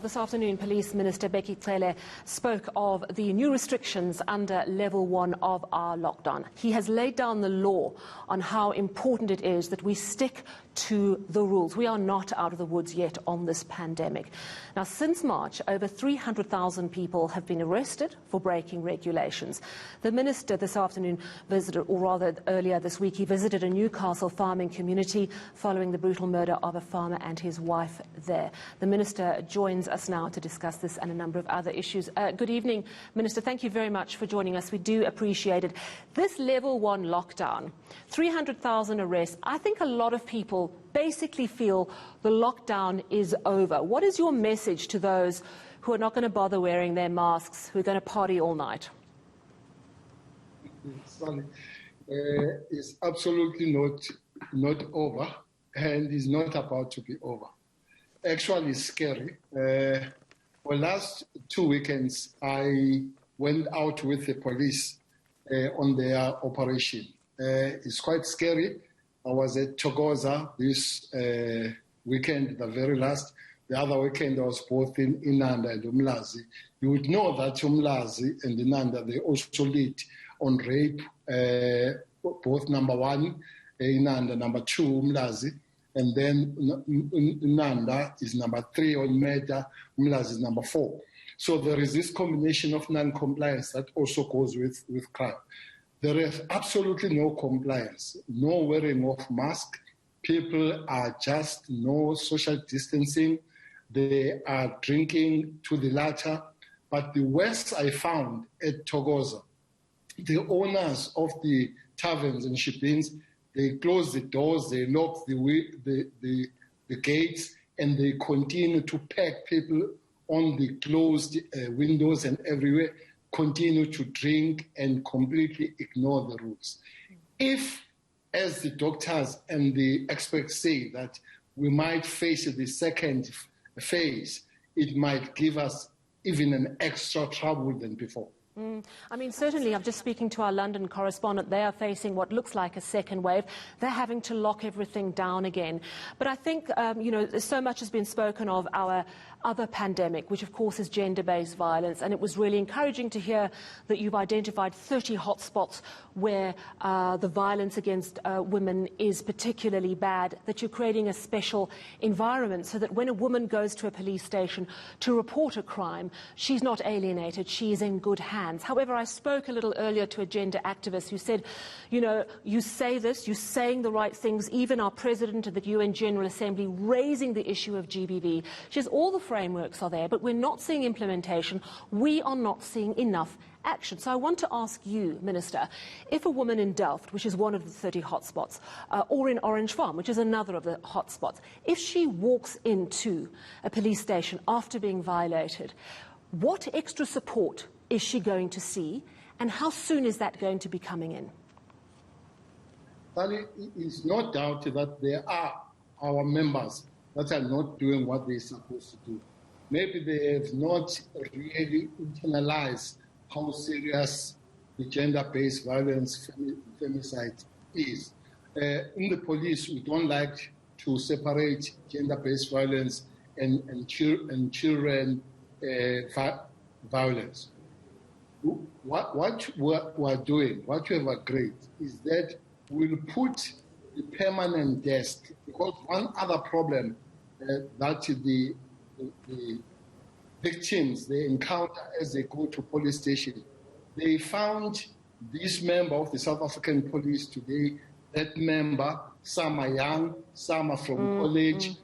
This afternoon, Police Minister Bheki Cele spoke of the new restrictions under level 1 of our lockdown. He has laid down the law on how important it is that we stick to the rules. We are not out of the woods yet on this pandemic. Now, since March, over 300,000 people have been arrested for breaking regulations. The minister this afternoon visited, or rather earlier this week, he visited a Newcastle farming community following the brutal murder of a farmer and his wife there. The minister joins us now to discuss this and a number of other issues. Good evening, Minister. Thank you very much for joining us. We do appreciate it. This level 1 lockdown, 300,000 arrests, I think a lot of people basically feel the lockdown is over. What is your message to those who are not going to bother wearing their masks, who are going to party all night? Sally, it's absolutely not over, and is not about to be over. Actually, it's scary. For last 2 weekends, I went out with the police on their operation. It's quite scary. I was at Thokoza this weekend, the very last. The other weekend I was both in Inanda and Umlazi. You would know that Umlazi and Inanda, they also lead on rape, both number 1, Inanda, number 2, Umlazi. And then Nanda is number 3 on murder, Umlazi is number 4. So there is this combination of non-compliance that also goes with crime. There is absolutely no compliance, no wearing of mask. People are just no social distancing. They are drinking to the latter. But the worst I found at Thokoza, the owners of the taverns and ship-ins, they close the doors, they lock the gates, and they continue to pack people on the closed windows and everywhere, continue to drink and completely ignore the rules. If, as the doctors and the experts say, that we might face the second phase, it might give us even an extra trouble than before. I mean, certainly, I'm just speaking to our London correspondent. They are facing what looks like a second wave. They're having to lock everything down again. But I think, so much has been spoken of our other pandemic, which, of course, is gender-based violence. And it was really encouraging to hear that you've identified 30 hotspots where the violence against women is particularly bad, that you're creating a special environment so that when a woman goes to a police station to report a crime, she's not alienated, she is in good hands. However, I spoke a little earlier to a gender activist who said, you say this, you're saying the right things, even our president of the UN General Assembly raising the issue of GBV. She says all the frameworks are there, but we're not seeing implementation. We are not seeing enough action. So I want to ask you, Minister, if a woman in Delft, which is one of the 30 hotspots, or in Orange Farm, which is another of the hotspots, if she walks into a police station after being violated, what extra support is she going to see, and how soon is that going to be coming in? Well, it is no doubt that there are our members that are not doing what they're supposed to do. Maybe they have not really internalized how serious the gender-based violence, femicide is. In the police, we don't like to separate gender-based violence and children violence. What we're doing, what we have agreed, is that we'll put the permanent desk, because one other problem that the victims, they encounter as they go to police station, they found this member of the South African police today, that member, some are young, some are from college,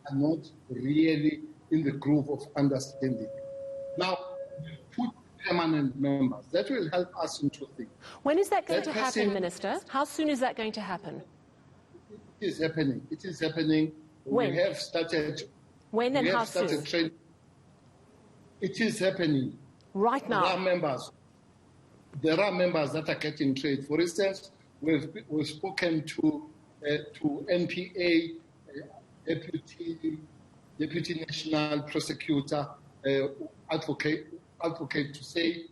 are not really in the groove of understanding. Now, we put permanent members. That will help us in two things. When is that going to happen, Minister? How soon is that going to happen? It is happening. It is happening. When? We have started. When and how soon? It is happening. Right now? There are members that are getting trained. For instance, we've spoken to NPA, Deputy National Prosecutor, advocate to say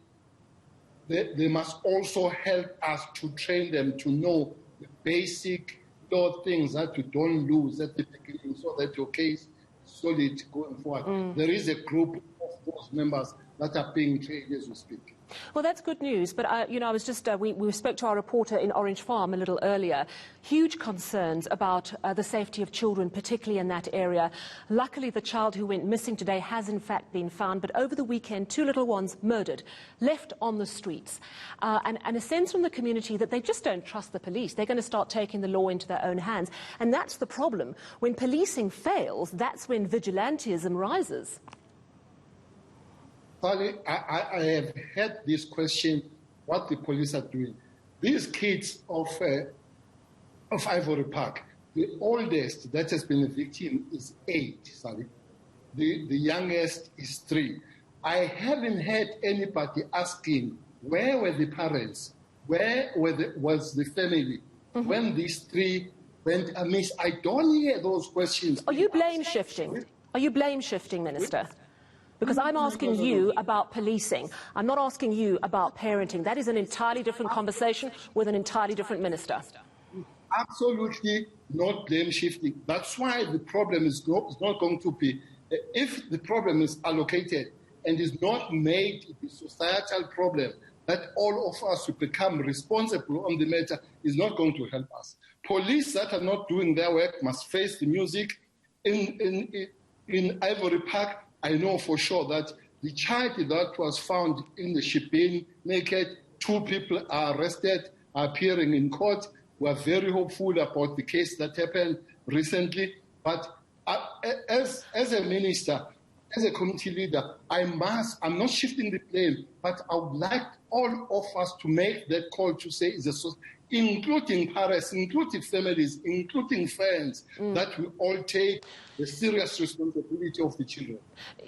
that they must also help us to train them to know the basic law things that you don't lose at the beginning, so that your case solid going forward. There is a group of those members that are being trained as we speak. Well, that's good news, but I was just, we spoke to our reporter in Orange Farm a little earlier. Huge concerns about the safety of children, particularly in that area. Luckily, the child who went missing today has in fact been found, but over the weekend, 2 little ones murdered, left on the streets. And a sense from the community that they just don't trust the police. They're going to start taking the law into their own hands. And that's the problem. When policing fails, that's when vigilantism rises. Sally, I have had this question, what the police are doing. These kids of Ivory Park, the oldest that has been a victim is 8, Sally. The youngest is 3. I haven't had anybody asking where were the parents, where was the family when these 3 went amiss. I don't hear those questions. Are you blame shifting? Are you blame shifting, Minister? Because I'm asking you about policing. I'm not asking you about parenting. That is an entirely different conversation with an entirely different minister. Absolutely not blame shifting. That's why the problem is not going to be, if the problem is allocated and is not made a societal problem, that all of us will become responsible on the matter is not going to help us. Police that are not doing their work must face the music. In Ivory Park, I know for sure that the child that was found in the shebeen naked, 2 people are arrested, are appearing in court. We are very hopeful about the case that happened recently. But as a minister, as a community leader, I'm not shifting the blame, but I would like all of us to make that call to say, including parents, including families, including friends, that we all take the serious responsibility of the children.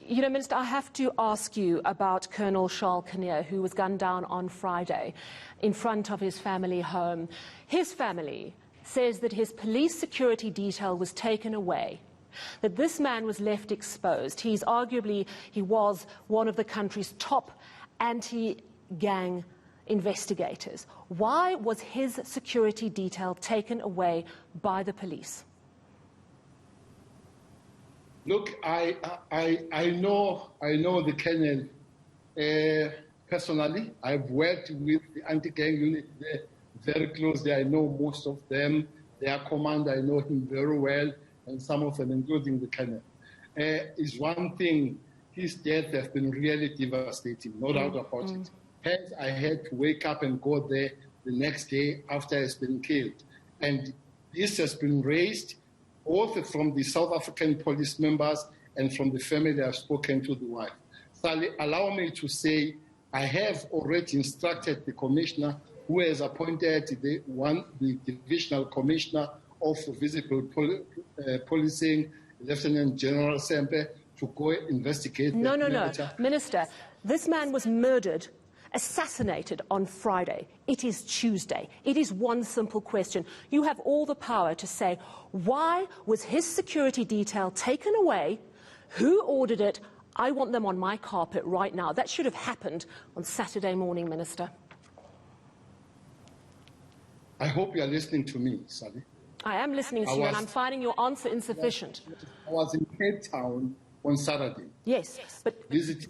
You know, Minister, I have to ask you about Colonel Charles Kinnear, who was gunned down on Friday in front of his family home. His family says that his police security detail was taken away, that this man was left exposed. He was one of the country's top anti-gang investigators. Why was his security detail taken away by the police? Look, I know the colonel personally. I've worked with the anti-gang unit there very closely. I know most of them. Their commander, I know him very well, and some of them, including the colonel. Is one thing, his death has been really devastating, no doubt about it. Hence, I had to wake up and go there the next day after he's been killed. And this has been raised both from the South African police members and from the family I've spoken to the wife. Sally, allow me to say I have already instructed the commissioner who has appointed the divisional commissioner of visible policing, Lieutenant General Sempe, to go investigate. No. Minister, this man was murdered, assassinated on Friday. It is Tuesday. It is one simple question. You have all the power to say, why was his security detail taken away? Who ordered it? I want them on my carpet right now. That should have happened on Saturday morning, Minister. I hope you are listening to me, Sally. I am listening to you, and I'm finding your answer insufficient. I was in Cape Town on Saturday. Yes, but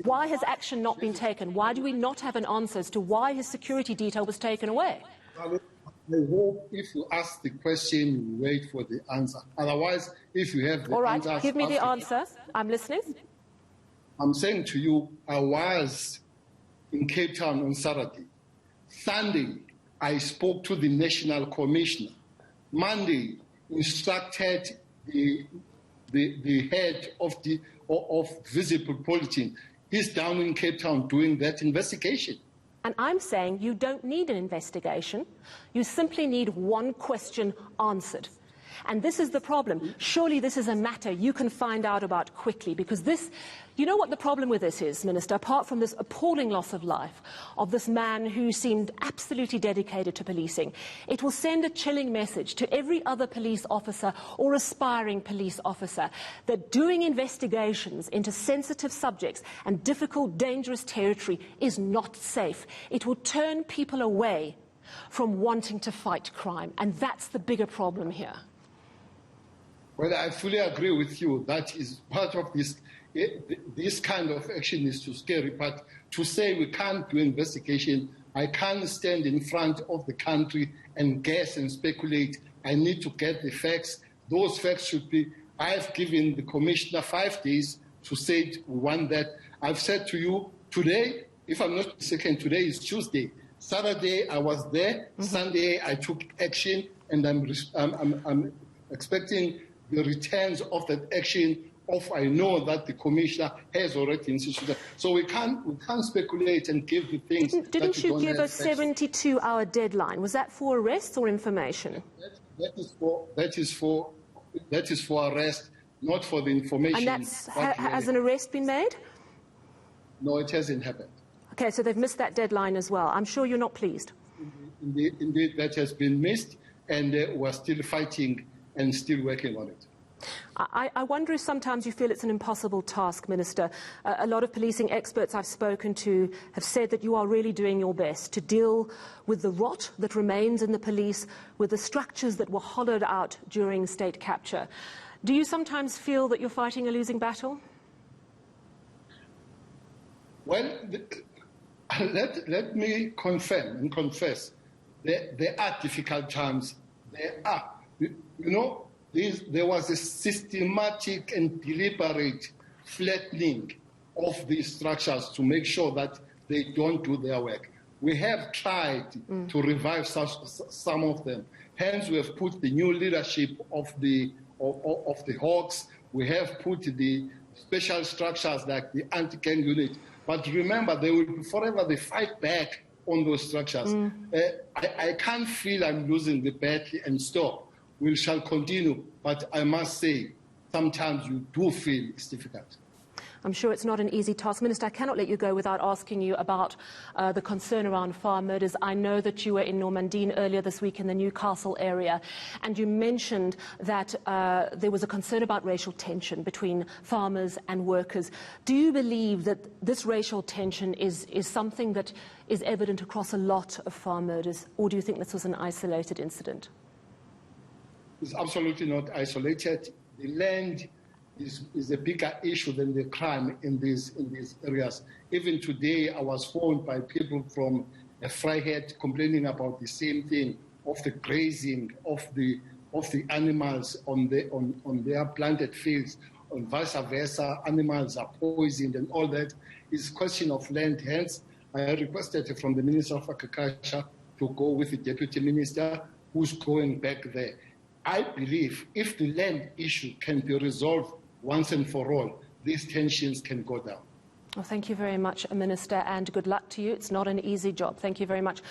why has action not been taken? Why do we not have an answer as to why his security detail was taken away? I hope if you ask the question, you wait for the answer. Otherwise, if you have the answer... All right, give me the answer. I'm listening. I'm saying to you, I was in Cape Town on Saturday. Sunday, I spoke to the National Commissioner. Monday, instructed the head of visible policing. He's down in Cape Town doing that investigation. And I'm saying you don't need an investigation. You simply need one question answered. And this is the problem. Surely this is a matter you can find out about quickly, because this, you know what the problem with this is, Minister, apart from this appalling loss of life of this man who seemed absolutely dedicated to policing, it will send a chilling message to every other police officer or aspiring police officer that doing investigations into sensitive subjects and difficult, dangerous territory is not safe. It will turn people away from wanting to fight crime, and that's the bigger problem here. Well, I fully agree with you. That is part of this. This kind of action is too scary. But to say we can't do investigation, I can't stand in front of the country and guess and speculate. I need to get the facts. Those facts should be. I've given the commissioner 5 days to say we want that. I've said to you today, if I'm not mistaken, today is Tuesday. Saturday I was there. Sunday I took action, and I'm expecting the returns of that action. I know that the commissioner has already instituted. So we can't speculate and give the things. Didn't you give a 72-hour deadline? Was that for arrests or information? That is for arrest, not for the information. And has an arrest been made? No, it hasn't happened. Okay, so they've missed that deadline as well. I'm sure you're not pleased. Indeed, that has been missed, and we're still fighting and still working on it. I wonder if sometimes you feel it's an impossible task, Minister. A lot of policing experts I've spoken to have said that you are really doing your best to deal with the rot that remains in the police, with the structures that were hollowed out during state capture. Do you sometimes feel that you're fighting a losing battle? Well, let me confirm and confess. There are difficult times. There are. You know, there was a systematic and deliberate flattening of these structures to make sure that they don't do their work. We have tried to revive some of them. Hence, we have put the new leadership of the Hawks. We have put the special structures like the anti-gang unit. But remember, they will be forever the fight back on those structures. I can't feel I'm losing the battle and stop. We shall continue, but I must say, sometimes you do feel it's difficult. I'm sure it's not an easy task. Minister, I cannot let you go without asking you about the concern around farm murders. I know that you were in Normandie earlier this week in the Newcastle area, and you mentioned that there was a concern about racial tension between farmers and workers. Do you believe that this racial tension is something that is evident across a lot of farm murders, or do you think this was an isolated incident? It's absolutely not isolated. The land is a bigger issue than the crime in these areas. Even today, I was phoned by people from Vryheid complaining about the same thing, of the grazing of the animals on their planted fields, and vice versa. Animals are poisoned, and all that is a question of land. Hence, I requested from the Minister of Agriculture to go with the Deputy Minister, who's going back there. I believe if the land issue can be resolved once and for all, these tensions can go down. Well, thank you very much, Minister, and good luck to you. It's not an easy job. Thank you very much.